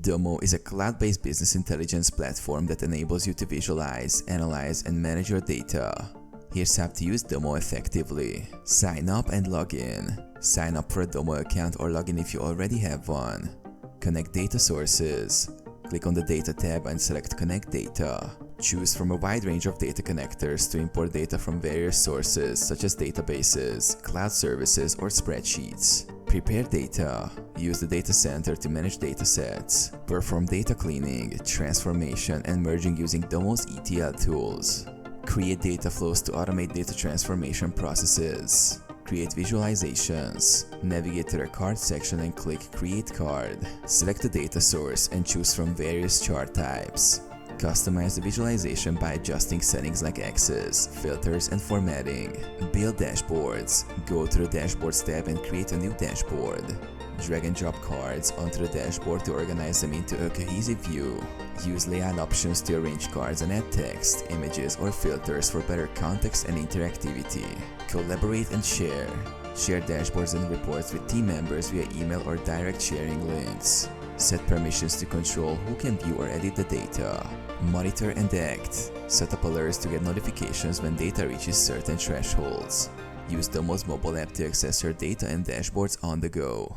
Domo is a cloud-based business intelligence platform that enables you to visualize, analyze, and manage your data. Here's how to use Domo effectively. Sign up and log in. Sign up for a Domo account or log in if you already have one. Connect data sources. Click on the Data tab and select Connect Data. Choose from a wide range of data connectors to import data from various sources such as databases, cloud services, or spreadsheets. Prepare data. Use the data center to manage datasets. Perform data cleaning, transformation, and merging using Domo's ETL tools. Create data flows to automate data transformation processes. Create visualizations. Navigate to the card section and click Create Card. Select the data source and choose from various chart types. Customize the visualization by adjusting settings like axes, filters, and formatting. Build dashboards. Go to the Dashboards tab and create a new dashboard. Drag and drop cards onto the dashboard to organize them into a cohesive view. Use layout options to arrange cards and add text, images, or filters for better context and interactivity. Collaborate and share. Share dashboards and reports with team members via email or direct sharing links. Set permissions to control who can view or edit the data. Monitor and act. Set up alerts to get notifications when data reaches certain thresholds. Use Domo's mobile app to access your data and dashboards on the go.